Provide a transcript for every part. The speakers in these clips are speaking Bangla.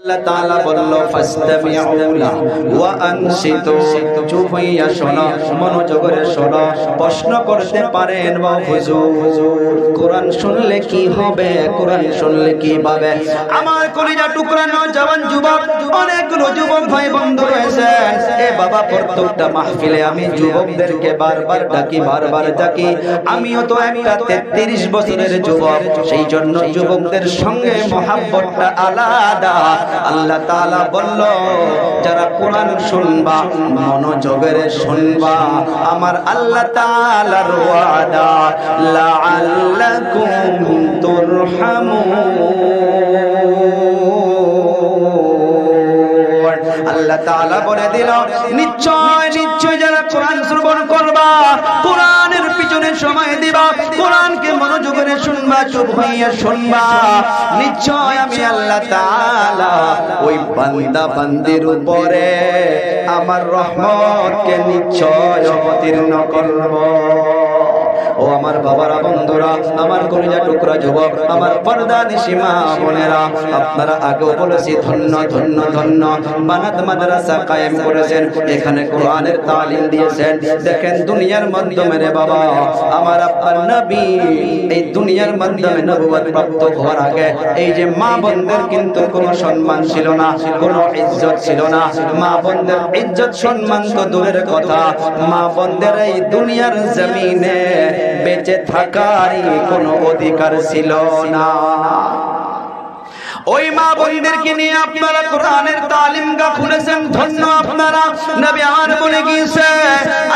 আল্লাহ তাআলা বলল ফাসতামিউ লাহু ওয়া আনসিতু, চুপ হইয়া শোনো, মনোযোগ করে শোনো। প্রশ্ন করতে পারেন বা হুজুর কোরআন শুনলে কি হবে, কোরআন শুনলে কি পাবে? আমার কলিজা টুকরা নওজওয়ান যুবক, অনেকগুলো যুবক ভাই বন্ধু রয়েছে। এ বাবা, প্রত্যেকটা মাহফিলে আমি যুবকদেরকে বারবার ডাকি, বারবার ডাকি। আমিও তো একটা 33 বছরের যুবক, সেই জন্য যুবকদের সঙ্গে মহব্বতটা আলাদা। আল্লাহ তাআলা বলল, যারা কোরআন শুনবা, মনোযোগের শুনবা, আমার আল্লাহ তাআলার ওয়াদা লাআল্লাকুম তুরহামুন। আল্লাহ তাআলা বলে দিল, নিশ্চয় নিশ্চয় যারা কোরআন শ্রবণ করবা, কোরআনের পিছনে সময় দিবা, কোরআনকে মনোযোগের শুনবা, চুপ হইয়া শুনবা, নিশ্চয় আমি আল্লাহ তাআলা ওই বান্দা বান্দির উপরে আমার রহমতকে নিশ্চয় অবতীর্ণ করব। ও আমার বাবারা, বন্ধুরা, আমার কলিজা টুকরা যুবক, আমার পর্দানিশী মা বোনেরা, আপনারা আগেও বলেছি ধন্য ধন্য ধন্য। বানাত মাদ্রাসা কায়েম করেছেন, এখানে কোরআনের তালিম দিয়েছেন। দেখেন দুনিয়ার মাধ্যমে রে বাবা, আমার আপনার নবী এই দুনিয়ার মাধ্যমে নবুয়ত প্রাপ্ত হওয়ার আগে এই যে মা বোনদের কিন্তু কোনো সম্মান ছিল না, কোনো ইজ্জত ছিল না। মা বোনদের ইজ্জত সম্মান তো দূরের কথা, মা বোনদের এই দুনিয়ার জমিনে বেঁচে থাকারই কোনো অধিকার ছিল না। ওই মা বোনদেরকে নিয়ে আপনারা কোরআনের তালিমগাহ খুলেছেন, ধন্য আপনারা। নবী আমার বলে গিয়েছে,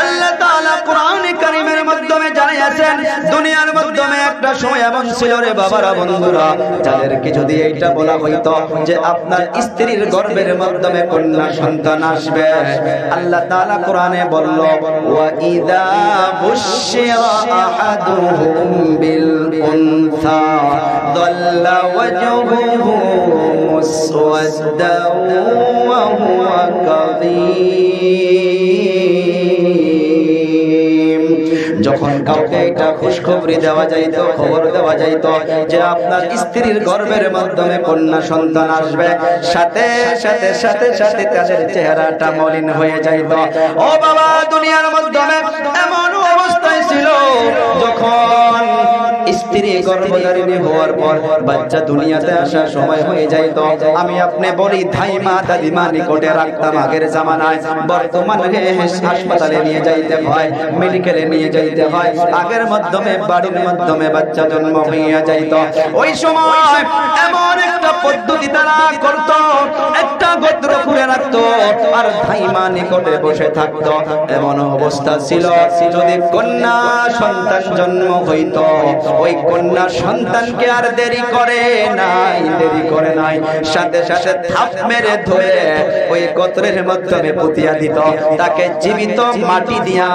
আল্লাহ তাআলা কোরআনে কারীমের মাধ্যমে জানিয়েছেন, দুনিয়ার মাধ্যমে একটা সময় এমন ছিল রে বাবারা, বন্ধুরা, যাদেরকে যদি এইটা বলা হইতো যে আপনার স্ত্রীর গর্ভের মাধ্যমে কন্যা সন্তান আসবে, আল্লাহ তাআলা কোরআনে বলল, ওয়া ইযা বুশশিরা আহাদুহুম বিল উনসা দাল্লা ওয়াজহুহু মুসওয়াদ্দাও ওয়া হুয়া কাযীম। যখন কাউকে এটা খুশখবরি দেওয়া যাইত, খবর দেওয়া যাইত যে আপনার স্ত্রীর গর্ভের মাধ্যমে কন্যা সন্তান আসবে, সাথে সাথে সাথে সাথে তাদের চেহারাটা মলিন হয়ে যাইত। ও বাবা, দুনিয়ার মাধ্যমে এমন অবস্থায় ছিল, যখন স্ত্রী গর্ভধারিণী হওয়ার পর বাচ্চা দুনিয়াতে আসার সময় হয়ে যাইত, আমি আপনি বলি ধাইমা দাদিমা নিকটে রাখতাম আগের জামানায়। বর্তমানে হাসপাতালে নিয়ে যাইতে হয়, মেডিকেলে নিয়ে যাইতে হয়। আগের মাধ্যমে বাড়ির মাধ্যমে বাচ্চা জন্ম হইয়া যাইত। ওই সময় এমন একটা পদ্ধতি তারা করত, একটা গোত্র খুলে রাখত আর ধাইমা নিকটে বসে থাকত। এমন অবস্থা ছিল, যদি কন্যা সন্তান জন্ম হইত, ওই কন্যা সন্তানকে আর দেরি করে নাই, সাথে সাথে থাপ মেরে ধরে ওই গোত্রের মাধ্যমে পুতিয়া দিত। তাকে জীবিত মাটি দিয়া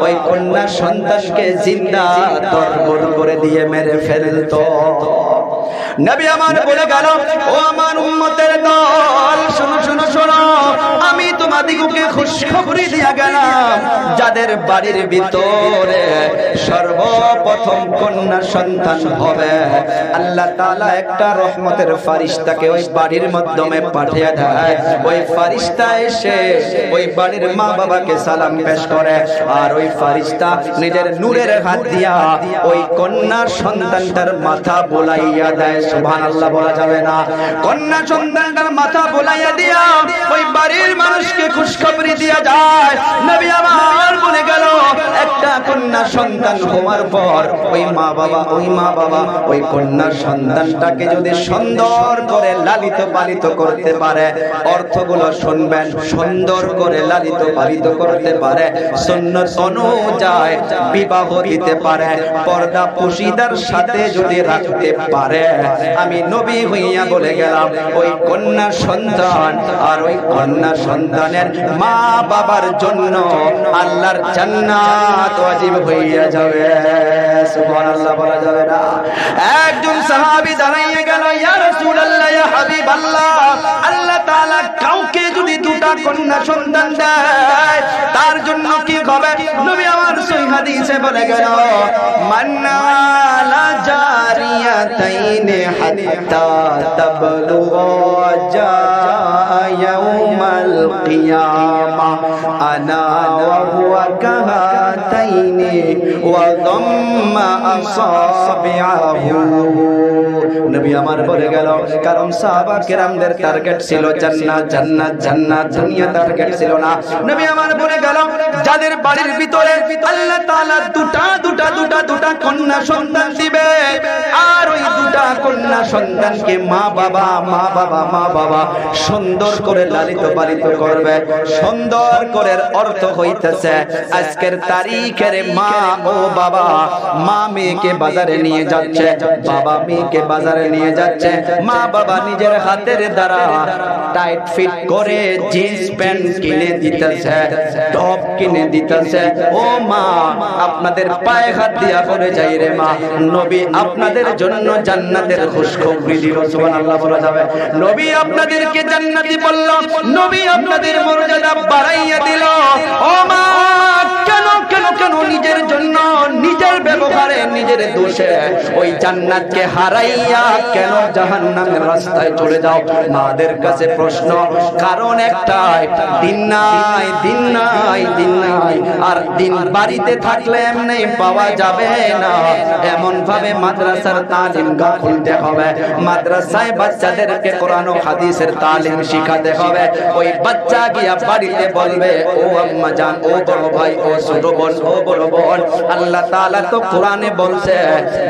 ওই কন্যা সন্তানকে জিন্দা তরবর করে দিয়ে মেরে ফেলত। নবী আমার বলে গেল, ও আমার উম্মতের দল, শোনো শোনো শোনো, আমি তোমাদিগকে খুশখবরি দিয়া গেলাম, যাদের বাড়ির ভিতরে সর্বপ্রথম কন্যা সন্তান হবে, আল্লাহ তাআলা একটা রহমতের ফারিস্তাকে ওই বাড়ির মাধ্যমে পাঠিয়ে দেয়। ওই ফারিস্তা এসে ওই বাড়ির মা বাবাকে সালাম পেশ করে, আর ওই ফারিস্তা নিজের নূরের হাত দিয়া ওই কন্যা সন্তানটার মাথা বোলাইয়া দেয়। সুবহানাল্লাহ বলা যাবে না? কন্যা সন্তানটার মাথা বোলাইয়া দিয়া ওই বাড়ির মানুষকে খুশখবরি দিয়া যায়। নবী আমার বলে গেল, একটা কন্যা সন্তান হওয়ার পর ওই মা বাবা ওই কন্যা সন্তানটাকে যদি সুন্দর করে লালিত পালিত করতে পারে, অর্থগুলো শুনবেন, সুন্দর করে লালিত পালিত করতে পারে, সুন্নাত অনুযায়ী বিবাহ দিতে পারে, পর্দা পুশিদার সাথে যদি রাখতে পারে, আমি নবী হইয়া বলে গেলাম, ওই কন্যা সন্তান আর ওই কন্যা সন্তানের মা বাবার জন্য আল্লাহর জান্নাত ওয়াজিব হইয়া যাবে। সুবহানাল্লাহ বলা যাবে না? একজন সাহাবী দাঁড়িয়ে গেল, ইয়া রাসূলুল্লাহ, ইয়া হাবিবাল্লাহ, আল্লাহ তাআলা কাউকে যদি দুটা কন্যা সন্তান দেয় তার জন্য কি হবে? নবী আমার সহিহ হাদিসে বলে গেল মান্নালা জারিয়াতাইন হাত্তা তাবলুগা ইয়াউমাল কিয়ামা আনা ওয়া হুয়া কাহাতাইনি ওয়া দাম্মা আসাবিআহু। নবী আমার বলে গেল, কারণ সাহাবা কেরামদের টার্গেট ছিল জান্নাত জান্নাত জান্নাত, দুনিয়া টার্গেট ছিল না। নবী আমার বলে গেল যাদের বাড়ির ভিতরে আল্লাহ তাআলা দুটা কন্যা সন্তান দিবে, আর ওই দুটা কন্যা সন্তানকে মা বাবা সুন্দর করে লালিত পালিত করবে। সুন্দর করে অর্থ হইতেছে আজকের তারিখের মা ও বাবা, মা মেয়েকে বাজারে নিয়ে যাচ্ছে, বাবা মেয়েকে বাজারে নিয়ে যাচ্ছে, মা বাবা নিজের হাতের দ্বারা টাইট ফিট করে জিন্স প্যান্ট কিনে দিতেছে, টপ কিনে দিতেছে। ও মা, আপনাদের পায়ে হাত দিয়া করে যাই রে মা, নবী আপনাদের জন্য জান্নাতের খুশখবরি দিল। সুবহানাল্লাহ বলা যাবে? নবী আপনাদেরকে জান্নাতি বলল, নবী আপনাদের মর্যাদা বাড়াইয়া দিল। ও মা, কেন কেন কেন নিজের জন্য নিজের ব্যবহারে নিজের দোষে ওই জান্নাতকে হারাইয়া কেন জাহান্নামের রাস্তায় চলে যাও? মাদের কাছে প্রশ্ন, কারণ একটাই, দিন নাই দিন নাই দিন নাই। আর দিন বাড়িতে থাকলে এমনি পাওয়া যাবে না, এমন ভাবে মাদ্রাসার তালিম গা খুলতে হবে, মাদ্রাসায় বাচ্চাদেরকে কোরআন ও হাদিসের তালিম শিখাতে হবে। ওই বাচ্চা গিয়া বাড়িতে বলবে, ও আম্মা জান, ও বড় ভাই, ও ছোট বোন, ও বড় বোন, আল্লাহ তাআলা তো কোরআনে বলছে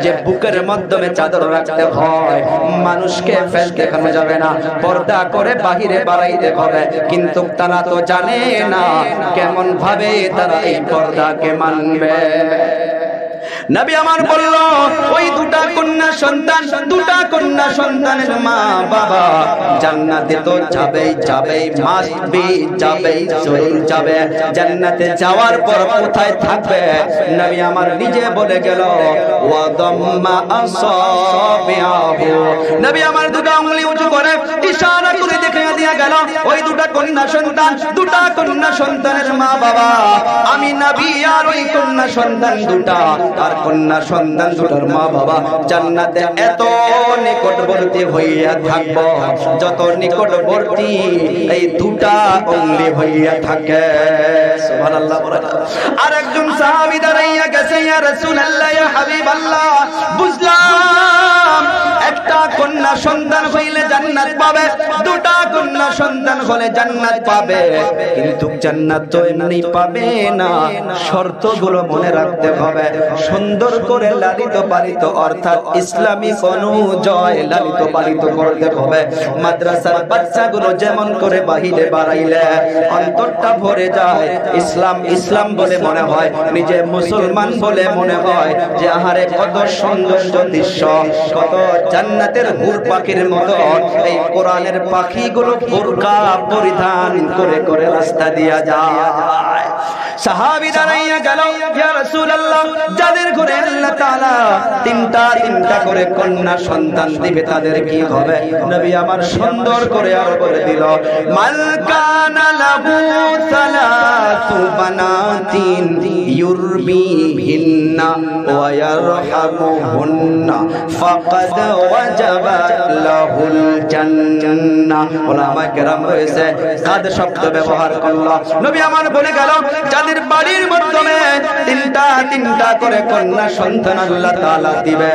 যে বুকের মাধ্যমে চাদর রাখতে হয়, মানুষকে ফেস দেখানো যাবে না, পর্দা করে বাহিরে বাড়াইতে হবে। কিন্তু তারা তো জানে না কেমন ভাবে তারা এই পর্দাকে মানবে। নবী আমার বলল, ওই দুটা কন্যা সন্তানের মা বাবা জান্নাতে তো যাবেই যাবেই, মাস্ট বি যাবেই, জরুর যাবে। জান্নাতে যাওয়ার পর কোথায় থাকবে? নবী আমার নিজে বলে গেল, ওয়া দাম্মা আসাবিআহু। নবী আমার দুটো আঙ্গুলি উঁচু করে ইশারা করে দেখিয়ে দিয়া গেল, ওই দুটা কন্যা সন্তানের মা বাবা, আমি নবী আর ওই কন্যা সন্তান দুটা আর কন্যা সন্তান দুটার মা বাবা জান্নাতে এত নিকটবর্তী হইয়া থাকব, যত নিকটবর্তী এই দুটা অঙ্গলি হইয়া থাকে। সুবহানাল্লাহ। আর একজন সাহাবী দাঁড়াইয়া গেছে, ইয়া রাসূলুল্লাহ, ইয়া হাবিবাল্লাহ, বুঝলাম একটা কন্যা সন্তান হইলে জান্নাত পাবে, দুটা কন্যা সন্তান হলে জান্নাত পাবে, কিন্তু জান্নাত তো এমনি পাবে না, শর্তগুলো মনে রাখতে হবে। সুন্দর করে লালিত পালিত, অর্থাৎ ইসলামিক অনুযায়ী লালিত পালিত করতে হবে। মাদ্রাসার বাচ্চাগুলো যেমন করে বাহিরে বাড়াইলে অন্তরটা ভরে যায়, ইসলাম ইসলাম বলে মনে হয়, নিজে মুসলমান বলে মনে হয়, যে আহারে কত সৌন্দর্য দৃশ্য, কত জান্নাতের হুর পাখির মতো এই কোরআনের পাখিগুলো বোরকা পরিধান করে করে রাস্তা দিয়া যায়। সাহাবী দাঁড়াইয়া গেল, ইয়া রাসূলুল্লাহ, যাদের ঘরে আল্লাহ তাআলা তিনটা করে কন্যা সন্তান দিবে তাদের কি হবে? নবী আমার সুন্দর করে আর বলে দিল, মাল কানা লাহু সালাতু বানাতিন ইউরবিহিন্না ওয়া ইয়ারহামুহুন্না ফাকাদ ওয়াজাবা লাহুল জান্নাহ। ওলামা কেরাম রয়েছে কাদ শব্দ ব্যবহার করলো। নবী আমার বলে গেল, যাদের বাড়ির মাধ্যমে তিনটা করে কন্যা সন্তান আল্লাহ তাআলা দিবে,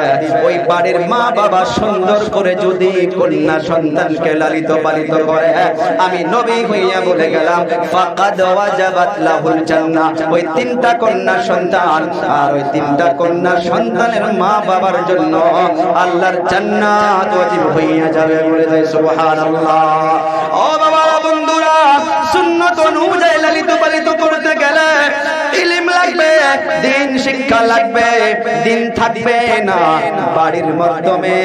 ওই বাড়ির মা বাবা সুন্দর করে যদি কন্যা সন্তানকে লালিত পালিত করে, আমি নবী হইয়া বলে গেলাম, ফাকাদ ওয়াজাবাত লাহুল জান্নাহ। ওই তিনটা কন্যা সন্তান আর ওই তিনটা কন্যা সন্তানের মা বাবার জন্য আল্লাহর জান্নাত ওয়াজিব হইয়া যাবে। বলে দেয় সুবহানাল্লাহ। ও বাবা বন্ধুরা, সুন্নাত অনুযায়ী লালিত পালিত করতে গেলে ইলম লাগবে, দিন শিক্ষা লাগবে, দিন থাকবে না। বাড়ির মাধ্যমে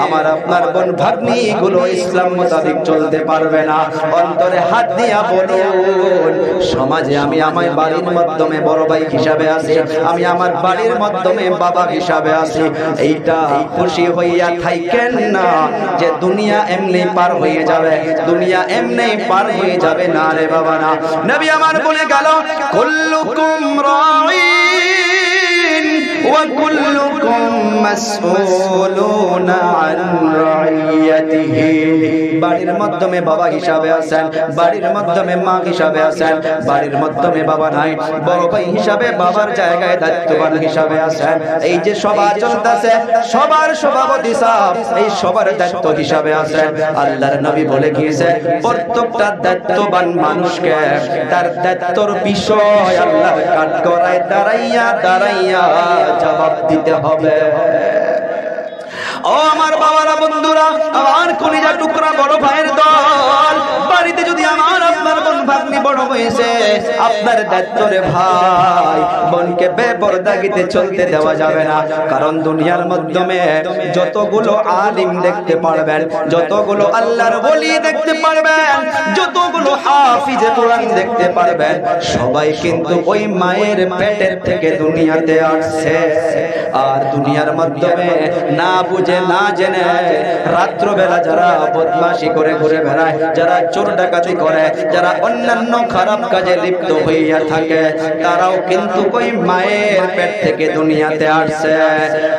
আমার আপনার বোন ভাগ্নি গুলো ইসলাম মোতাবেক চলতে পারবে না। অন্তরে হাত দিয়া বলুন, সমাজে আমি আমার বাড়ির মাধ্যমে বড় ভাই হিসাবে আছি, আমি আমার বাড়ির মাধ্যমে বাবা হিসাবে আছি। এইটা খুশি হইয়া থাকেন না যে দুনিয়া এমনি পার হয়ে যাবে, দুনিয়া এমনি পার হয়ে যাবে না রে বাবা না। নবী আমার বলে গেল, কুল্লুকুম রাঈন ওয়া কুল্লুকুম মাসউলুন আন রাইয়াতিহি। বাড়ির মাধ্যমে বাবা হিসাবে আছেন, বাড়ির মাধ্যমে মা হিসাবে আছেন, বাড়ির মাধ্যমে বাবা নাই, বড় ভাই হিসাবে বাবার জায়গায় দায়িত্ববান হিসাবে আছেন। এই যে সভা চলতেছে, সবার সভাপতি সাহেব এই সবার দায়িত্ব হিসাবে আছেন। আল্লাহর নবী বলে গিয়েছে, প্রত্যেকটা দায়িত্ববান মানুষকে তার দায়িত্বর বিষয় আল্লাহর কাঠগড়ায় দাঁড়াইয়া দাঁড়াইয়া জবাব দিতে হবে। ও আমার বাবারা, বন্ধুরা, আমার কলিজা টুকরা বড় ভাইয়ের দল, বাড়িতে যদি আমার আপনার বোন ভাগ্নি বড় হয়েছে, আপনার দায়িত্বরে ভাই বোনকে বেপরদাগিতে চলতে দেওয়া যাবে না। কারণ দুনিয়ার মাধ্যমে যতগুলো আলিম দেখতে পারবেন, যতগুলো আল্লাহর ওলি দেখতে পারবেন, যতগুলো হাফিজে কোরআন দেখতে পারবেন, সবাই কিন্তু ওই মায়ের পেটের থেকে দুনিয়াতে আসছে। আর দুনিয়ার মাধ্যমে না বুঝে না জেনে রাত্রবেলা যারা বদমাশি করে ঘুরে বেড়ায়, যারা চোর ডাকাতি করে, যারা অন্যান্য খারাপ কাজে লিপ্ত হইয়া থাকে, তারাও কিন্তু ওই মায়ের পেট থেকে দুনিয়াতে আসছে।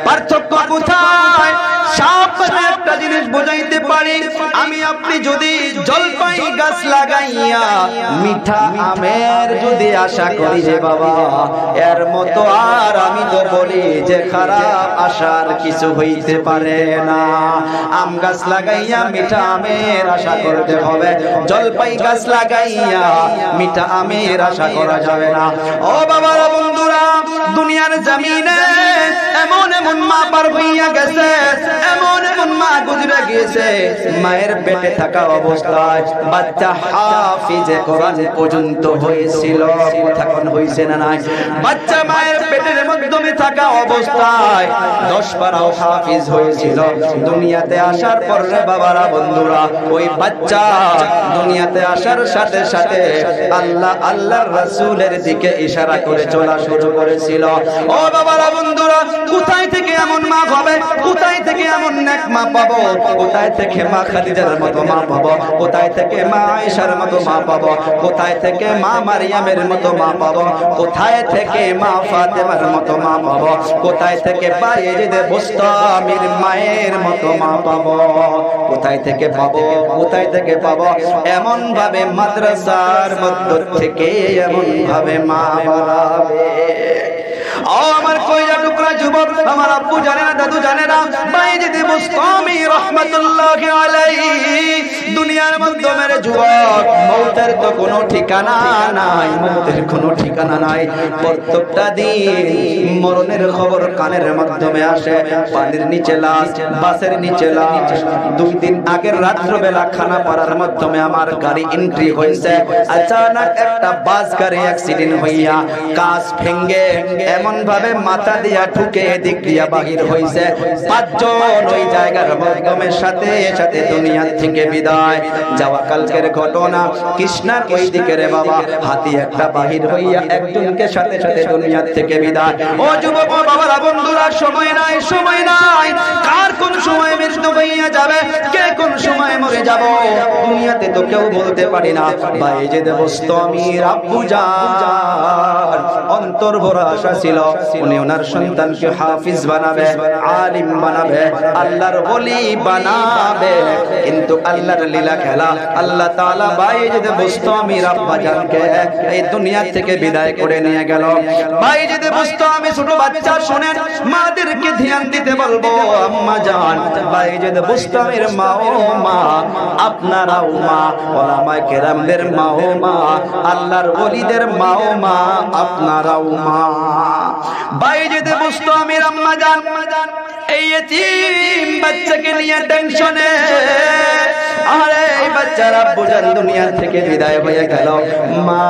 পার্থক্য কোথায়? সামনে একটা জিনিস বোঝাইতে পারি, আমি আপনি যদি জলপাই গাছ লাগাইয়া মিঠা আমের যদি আশা করি যে বাবা এর মতো, আর আমি তো বলি যে খারাপ আশার কিছু হইতে পারে না। আম গাছ লাগাইয়া মিঠা আমের আশা করতে হবে, জলপাই গাছ লাগাইয়া মিঠা আমের আশা করা যাবে না। ও বাবারা, বন্ধুরা, দুনিয়ার জমিনে এমন এমন মা পার হইয়া গেছে, এমন এমন মা গুজরে গিয়েছে, মায়ের পেটে থাকা অবস্থায় বাচ্চা হাফিজে কোরআন পর্যন্ত হয়েছিল। এখন হইছে না নাই? বাচ্চা মায়ের পেটের মাধ্যমে থাকা অবস্থায় 10 পারাও হাফিজ হয়েছিল। দুনিয়াতে আসার পর রে বাবারা, বন্ধুরা, ওই বাচ্চা দুনিয়াতে আসার সাথে সাথে আল্লাহ আল্লাহর রাসূলের দিকে ইশারা করে চলা শুরু করেছিল। ও বাবারা, বন্ধুরা, কোথায় থেকে এমন মা হবে? কোথায় থেকে এমন নেক মা পাবো? কোথায় থেকে মা খাদিজার মতো মা পাবো? কোথায় থেকে মা আয়েশার মতো মা পাবো? কোথায় থেকে মা মারিয়ামের মতো মা পাবো? কোথায় থেকে মা ফাতেমার মতো মা পাবো? কোথায় থেকে বায়েজিদ বুস্তামির মায়ের মতো মা পাবো? কোথায় থেকে পাবো? কোথায় থেকে পাবো? এমন ভাবে মাদ্রাসার মধ্য থেকে এমন ভাবে মা বাড়াবে। আমার কইরা টুকরা যুবক, আমার আব্বু জানে না, দাদু জানে না, বায়েজিদ বুস্তামি রাহমাতুল্লাহি আলাইহি দুনিয়ার মধ্যে মেরে যুবক, মৌতের তো কোনো ঠিকানা নাই, মৌতের কোনো ঠিকানা নাই। প্রত্যেকটা দিন মরণের খবর কানের মাধ্যমে আসে। পানির নিচে লাশ, বাসের নিচে লাশ। 2 দিন আগের রাত্রবেলা খানাপাড়ার মাধ্যমে আমার গাড়ি এন্ট্রি হয়েছে। আচানক একটা বাস গাড়ি অ্যাক্সিডেন্ট হইয়া কাঁচ ভেঙে এমন ভাবে মাথা দিয়া ঠুকে এদিক দিয়া বাহির হইছে। 5 জন ওই জায়গার মাধ্যমে সাথে সাথে দুনিয়া থেকে বিদায়। যাওয়া কালকের ঘটনা, কৃষ্ণার ওই দিকে রে বাবা হাতি একটা বাহির হইয়া একজনকে সাথে সাথে দুনিয়া থেকে বিদায়। ও যুবক, ও বাবারা, বন্ধুরা, সময় নাই, সময় নাই। কার কোন সময় মৃত্যু হইয়া যাবে, কে কোন সময় মরে যাব, দুনিয়াতে তো কেউ বলতে পারি না। বায়েজিদ বুস্তামির আব্বু জান অন্তর ভরা আশা ছিল উনি ওনার সন্তানকে হাফিজ বানাবে, আলিম বানাবে, আল্লাহর ওলি বানাবে। কিন্তু আল্লাহর লীলা খেলা, আল্লাহ তাআলা বায়েজিদ বুস্তামির আব্বা জানকে এই দুনিয়া থেকে বিদায় করে নিয়ে গেল। বায়েজিদ বুস্তামি ছোট বাচ্চা, শুনেন, মাদেরকে ধ্যান দিতে বলবো। আম্মা জান, বায়েজিদ বুস্তামির মা ও মা, আপনারাও মা, ওলামায়ে কেরামদের মা ও মা, আল্লাহর ওলিদের মা ও মা, আপনারাও মা। বায়েজিদ দোস্ত আমির আম্মা জান, এই এতিম বাচ্চাকে নিয়ে টেনশনে, আরে এই বাচ্চার আব্বু জান দুনিয়া থেকে বিদায় হয়ে গেল। মা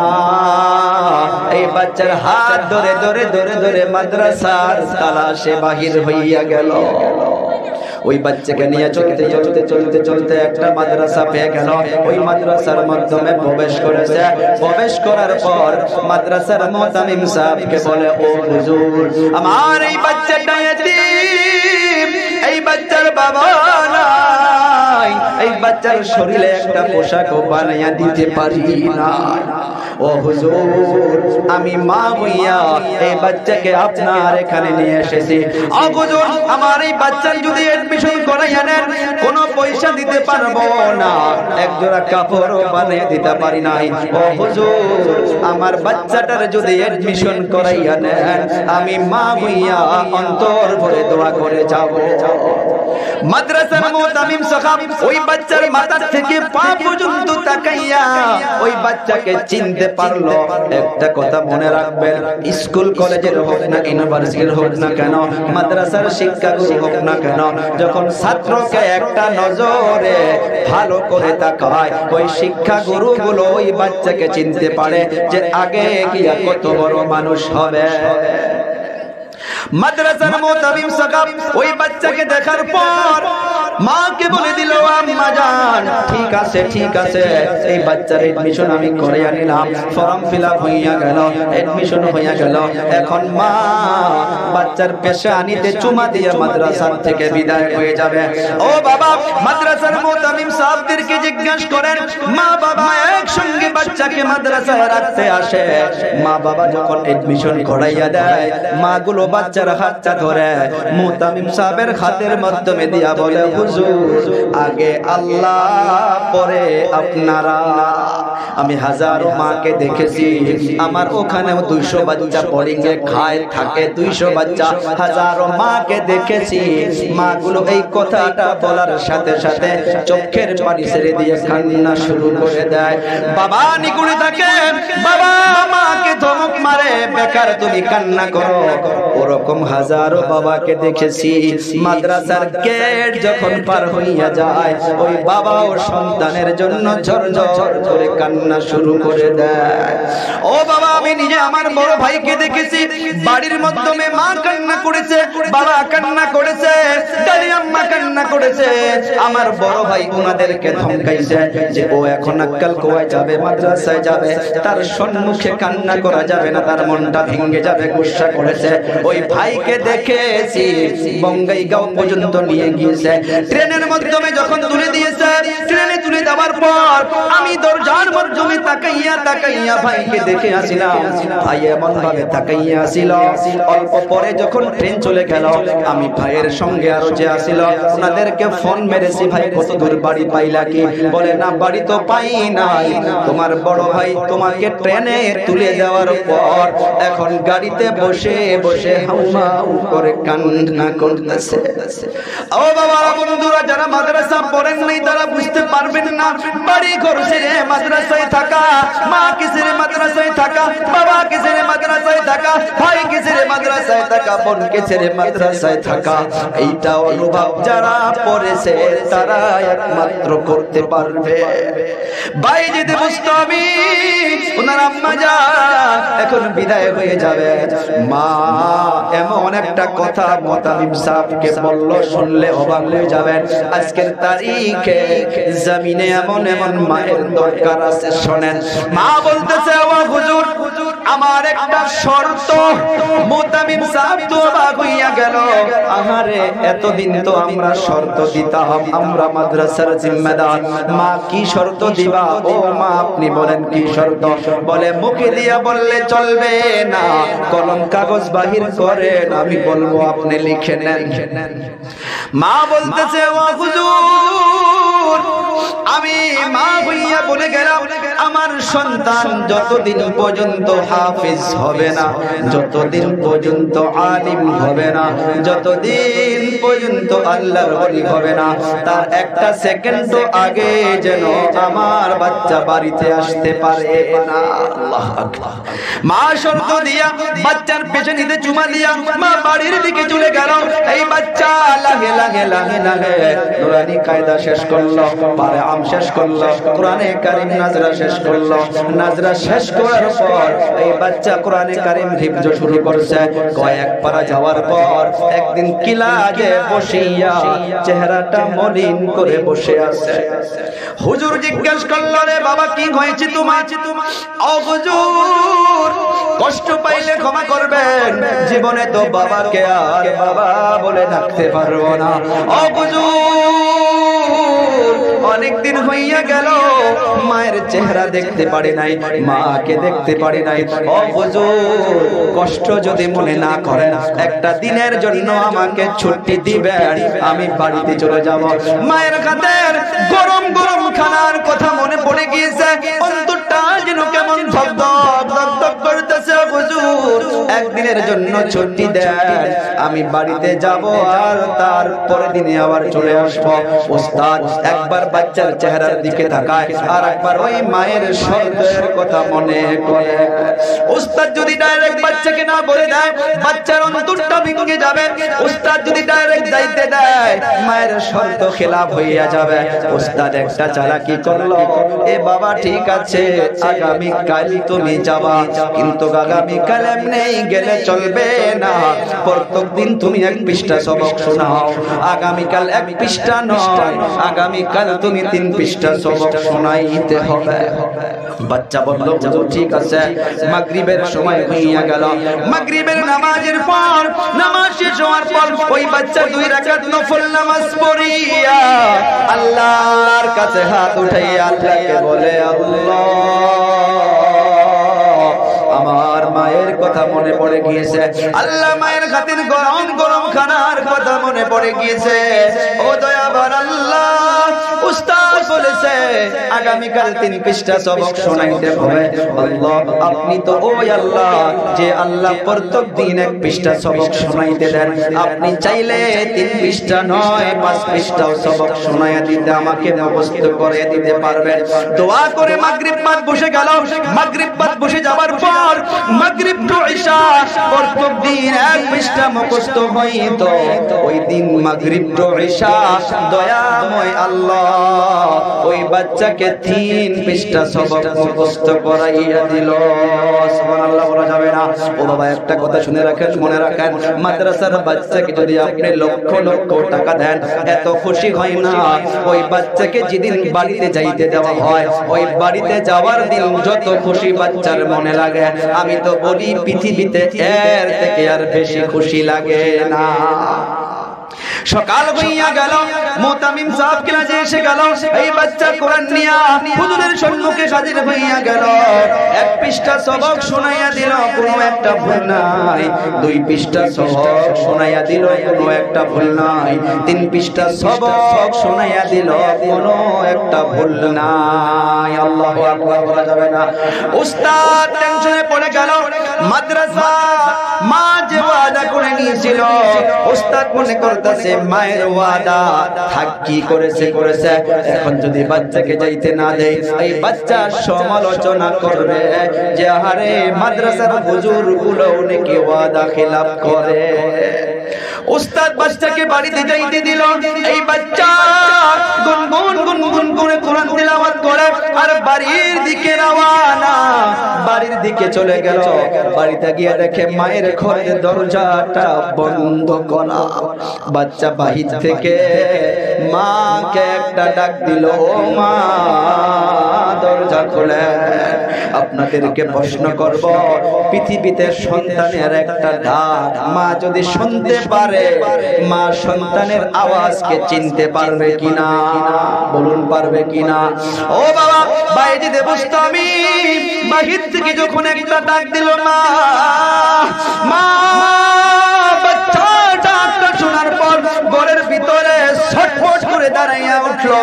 এই বাচ্চার হাত ধরে ধরে ধরে ধরে মাদ্রাসার তালাশে বাহির হইয়া গেল। ওই বাচ্চাকে নিয়ে চলতে চলতে চলতে চলতে একটা মাদ্রাসা পেয়ে গেল। ওই মাদ্রাসার মাধ্যমে প্রবেশ করেছে। প্রবেশ করার পর মাদ্রাসার মুতামিম সাহেবকে বলে, ও হুজুর, আমার এই বাচ্চাটা এতিম, এই বাচ্চার বাবা নাই, এই বাচ্চার শরীরে একটা পোশাকও বানাইয়া দিতে পারি না। ও হুজুর, আমি মা হইয়া এই বাচ্চাকে আপনার এখানে নিয়ে এসেছি। ও হুজুর, আমার এই বাচ্চার যদি এডমিশন করাইয়া নেন, কোনো পয়সা দিতে পারবো না, এক জোড়া কাপড়ও বানিয়ে দিতে পারি নাই। ও হুজুর, আমার বাচ্চাটার যদি এডমিশন করাইয়া নেন, আমি মা হইয়া অন্তর ভরে দোয়া করে যাব। মাদ্রাসার মুতামিম সাহেব ওই বাচ্চার মাথা থেকে পা পর্যন্ত তাকাইয়া ওই বাচ্চাকে চিনতে পারলো। একটা কথা মনে রাখবেন, স্কুল কলেজের হোক না, ইউনিভার্সিটির হোক না কেন, মাদ্রাসার শিক্ষাগুরু হোক না কেন, যখন ছাত্রকে একটা নজরে ভালো করে তাকায়, ওই শিক্ষাগুরু গুলো ওই বাচ্চাকে চিনতে পারে যে আগে গিয়া কত বড় মানুষ হবে। মাদ্রাসার মুতামিম সাহেব ওই বাচ্চাকে দেখার পর মাকে বলে দিল, আম্মা জান, ঠিক আছে ঠিক আছে, এই বাচ্চার এডমিশন আমি করে আনিলাম। ফর্ম ফিলআপ হইয়া গেল, এডমিশন হইয়া গেল। এখন মা বাচ্চার পেশা আনিতে চুমা দিয়ে মাদ্রাসা থেকে বিদায় হয়ে যাবে। ও বাবা, মাদ্রাসার মুতামিম সাহেবদেরকে জিজ্ঞাসা করেন, মা বাবা একসঙ্গে বাচ্চাকে মাদ্রাসায় রাখতে আসে, মা বাবা যখন এডমিশন করাইয়া দেয়, মাগুলো বাচ্চার হাতটা ধরে মুতামিম সাহেবের হাতের মাধ্যমে দিয়া বলে, হুজুর, আগে আল্লাহ পরে আপনারা। আমি হাজারো মাকে দেখেছি, আমার ওখানেও 200 বাচ্চা বোর্ডিংয়ে খায় থাকে, 200 বাচ্চা, হাজারো মাকে দেখেছি। মাগুলো এই কথাটা বলার সাথে সাথে চোখের পানি ছেড়ে দিয়ে কান্না শুরু করে দেয়। বাবা নিকুড়ে থাকে, বাবা মাকে ধমক মারে, বেকার তুমি কান্না করো। ওরকম হাজারো বাবাকে দেখেছি, মাদ্রাসার গেট যখন পার হইয়া যায়, ওই বাবা ও সন্তানের জন্য ঝরঝর করে কান্না শুরু করে দেয়। ও বাবা, আমি নিজে আমার বড় ভাইকে দেখেছি, বাড়ির মাধ্যমে মা কান্না করেছে, বাবা কান্না করেছে, দাদি আম্মা কান্না করেছে। আমার বড় ভাই ওনাদেরকে ধমকাইছে যে ও এখন আক্কাল কোয়ায় যাবে, মাদ্রাসায় যাবে, তার সম্মুখে কান্না করা যাবে না, তার মনটা ভেঙে যাবে, গুসা করেছে। ওই ভাইকে দেখেছি বঙ্গাইগাঁও পর্যন্ত নিয়ে গিয়েছে, ট্রেনের মাধ্যমে যখন তুলে দিয়েছে, ট্রেনে তুলে দেওয়ার পর আমি দরজার মাধ্যমে তাকাইয়া তাকাইয়া ভাইকে দেখে আসিলাম। ভাই এমন ভাবে তাকাইয়া আসিল, অল্প পরে যখন ট্রেন চলে গেল, আমি ভাইয়ের সঙ্গে আরো যে আসিল ওনাদেরকে ফোন মেরেছি, ভাই কত দূর বাড়ি পাইলা কি? বলে না, বাড়ি তো পাই নাই, তোমার বড় ভাই তোমাকে ট্রেনে তুলে দেওয়ার পর এখন গাড়িতে বসে বসে হাউমাউ করে কান্না করতেছে। ও বাবা বন্ধুরা, যারা মাদ্রাসা পড়েন নাই তারা বুঝতে পারবেন না, বাড়ি ঘর ছেড়ে মাদ্রাসায় থাকা, মা কি ছেড়ে মাদ্রাসায় থাকা, বাবা কি ছেড়ে মাদ্রাসায় থাকা, ভাই কি ছেড়ে মাদ্রাসায় থাকা, বোন কি ছেড়ে মাদ্রাসায় থাকা, এইটা অনুভব যারা পড়েছে তারা একমাত্র করতে পারবে। ভাই যদি বুঝতো আমি ওনার আম্মা জান এখন বিদায় হয়ে যাবে, মা এমন একটা কথা মুতামিম সাহেবকে বলল, শুনলে অবাক হয়ে যাবেন। আজকের তারিখে জমিনে এমন এমন মায়ের দরকার আছে, শোনেন। মা বলতেছে, ও হুজুর, আমার একটা শর্ত। মুতামিম সাহেব তো অবাক হইয়া গেল, আহারে এতদিন তো আমরা শর্ত দিতাম, আমরা মাদ্রাসার জিম্মেদার, মা কি শর্ত দিবা? ও মা আপনি বলেন কি শর্ত? বলে মুখে দিয়া বললে চলবে না, কলম কাগজ বাহির করেন, আমি বলবো আপনি লিখে নেন। মা বলতেছে, ও হুজুর, আমি মা হইয়া বলে গেলাম, আমার সন্তান যতদিন পর্যন্ত হাফিজ হবে না, যতদিন পর্যন্ত আলিম হবে না, যতদিন পর্যন্ত আল্লাহর ওলি হবে না, তার একটা সেকেন্ড আগে যেন আমার বাচ্চা বাড়িতে আসতে পারে না। আল্লাহু আকবার। মা শর্ত দিয়া বাচ্চার পেছনিতে চুমা দিয়া মা বাড়ির দিকে চলে গেল। এই বাচ্চা লাগে লাগে লাগে লাগে নুরানি কায়দা শেষ করলো, পারে আম শেষ করলো, কোরআনে কারীম নাজরা শেষ করলো। নাজরা শেষ করার পর এই বাচ্চা কোরআনে কারীম হিফজ শুরু করছে। কয়েক পারা যাওয়ার পর একদিন কিলাজে বসিয়া চেহারাটা মলিন করে বসে আছে। হুজুর জিজ্ঞেস করলো, রে বাবা কি হয়েছে তোমার? ও হুজুর, কষ্ট পাইলে ক্ষমা করবেন, জীবনে তো বাবাকে আর বাবা বলে ডাকতে পারবো না। ও হুজুর, অনেকদিন হইয়া গেল মায়ের চেহারা দেখতে পারি নাই, মাকে দেখতে পারি নাই। ও হুজুর, কষ্ট যদি মনে না করেন, একটা দিনের জন্য আমাকে ছুটি দিবেন, আমি বাড়িতে চলে যাব। মায়ের হাতের গরম গরম খানার কথা মনে পড়ে গিয়েছে, অন্তরটা যেন কেমন ধকধক ধকধক করতেছে। হুজুর, একদিনের জন্য ছুটি দেন, আমি বাড়িতে যাব আর তারপরে দিনে আবার চলে আসবো। ওস্তাদ একবার বাচ্চার চেহারার দিকে তাকায়, আর একবার ওই মায়ের শব্দের কথা মনে করে। ওস্তাদ যদি ডাইরেক্ট বাচ্চাকে না বলে দেয়, বাচ্চার অন্তরটা ভেঙে যাবে। ওস্তাদ যদি ডাইরেক্ট যাইতে দেয়, মায়ের শর্ত খেলাফ হইয়া যাবে। ওস্তাদ একটা চালাকি করলো, এ বাবা ঠিক আছে, আগামী কাল তুমি যাবা, কিন্তু আগামী কাল এমনি গেলে চলবে না, প্রত্যেকদিন তুমি এক পৃষ্ঠা সবক শোনাও। আগামীকাল এক পৃষ্ঠা নয়, আগামীকাল তুমি 3 পৃষ্ঠা সবক শোনাইতে হবে। বাচ্চা বলল, হুজুর ঠিক আছে। মাগরিবের সময় হইয়া গেল। মাগরিবের নামাজের পর, নামাজ শেষ হওয়ার পর ওই বাচ্চা 2 রাকাত নফল নামাজ পড়িয়া আল্লাহর কাছে হাত উঠাইয়া আল্লাহকে বলে, আল্লাহ আমার মায়ের কথা মনে পড়ে গিয়েছে, আল্লাহ মায়ের খাতির গরম গরম খানার কথা মনে পড়ে গিয়েছে। ও দয়াবান আল্লাহ, উস্তাদ বলেছে আগামীকাল 3 পৃষ্ঠা সবক শোনাইতে হবে। আল্লাহ, আপনি তো ওই আল্লাহ যে আল্লাহ প্রত্যেক দিন 1 পৃষ্ঠা সবক শোনাইতে দেন, আপনি চাইলে 3 পৃষ্ঠা নয় 5 পৃষ্ঠাও সবক শোনাইয়া দিতে আমাকে মুখস্থ করে দিতে পারবেন। দোয়া করে মাগরিব বাদ বসে গেল। মাগরিব বাদ বসে যাবার পর মাগরিব টু ইশা প্রত্যেক দিন 1 পৃষ্ঠা মুখস্থ হইতো। ওই দিন মাগরিব টু ইশা দয়াময় আল্লাহ ওই বাচ্চাকে 3 পৃষ্ঠা সবক মুখস্থ করাইয়া দিল। সুবহানাল্লাহ বলা যাবে না। ও বাবা, একটা কথা শুনে রাখেন, মনে রাখেন, মাদ্রাসার বাচ্চাকে যদি আপনি লক্ষ লক্ষ টাকা দেন, এত খুশি হয় না ওই বাচ্চাকে যেদিন বাড়িতে যাইতে দেওয়া হয়, ওই বাড়িতে যাওয়ার দিন যত খুশি বাচ্চার মনে লাগে, আমি তো বলি পৃথিবীতে এর থেকে আর বেশি খুশি লাগে না। সকাল হইয়া গেল, মুতামিম সাহেব ক্লাসে এসে গেল। এই বাচ্চা কোরআন নিয়া হুজুরের সম্মুখে হাজির হইয়া গেল। 1 পৃষ্ঠা সবক শোনাইয়া দিল, কোনো একটা ভুল নাই। 2 পৃষ্ঠা সবক শোনাইয়া দিল, কোনো একটা ভুল নাই। 3 পৃষ্ঠা সবক শোনাইয়া দিল, কোনো একটা ভুল নাই। আল্লাহু আকবার বলা যাবে না। উস্তাদ টেনশনে পড়ে গেল। মাদ্রাসা মা যে ওয়াদা করে নিয়েছিল, উস্তাদ মনে করতেছে মায়ের ওয়াদা থাক কি করেছে করেছে, এখন যদি বাচ্চাকে যাইতে না দেয়, এই বাচ্চা সমালোচনা করবে যে আরে মাদ্রাসার হুজুর গুলো নাকি ওয়াদা খেলাফ করে। উস্তাদ বাচ্চাকে বাড়িতে যাইতে দিল। এই বাচ্চা গুনগুন গুনগুন করে কোরআন তিলাওয়াত করে আর বাড়ির দিকে রওনা। বাড়ির দিকে চলে গেল। বাড়িতে গিয়ে দেখে মায়ের ঘরের দরজাটা বন্ধ করা। বাচ্চা বাহির থেকে মাকে একটা ডাক দিল, ও মা দরজা খুলে। আপনাদেরকে প্রশ্ন করব, পৃথিবীতে সন্তানের একটা ডাক মা যদি শুনতে পারে, মা সন্তানের আওয়াজকে চিনতে পারবে কিনা? বলুন পারবে কিনা? ও বাবা, বাইরে বসতো আমি, বাহির থেকে যখন একটা ডাক দিল মা, মা বাচ্চা ডাকটা শোনার পর ঘরের ভিতরে ছটফট করে দাঁড়াইয়া উঠলো।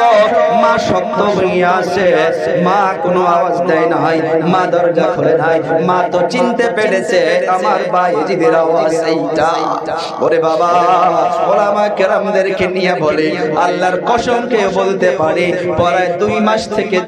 মা শব্দ হইয়া আসে, মা কোনো আওয়াজ দেয় নাই, মা দরজা খুলে নাই। মা তো চিনতে পেরেছে আমার বায়েজিদের আওয়াজ এইটা। ওরে বাবা, ওলামা কেরামদেরকে নিয়ে বলে আল্লাহর কসম কে বলতে পারে প্রায় 2 মাস থেকে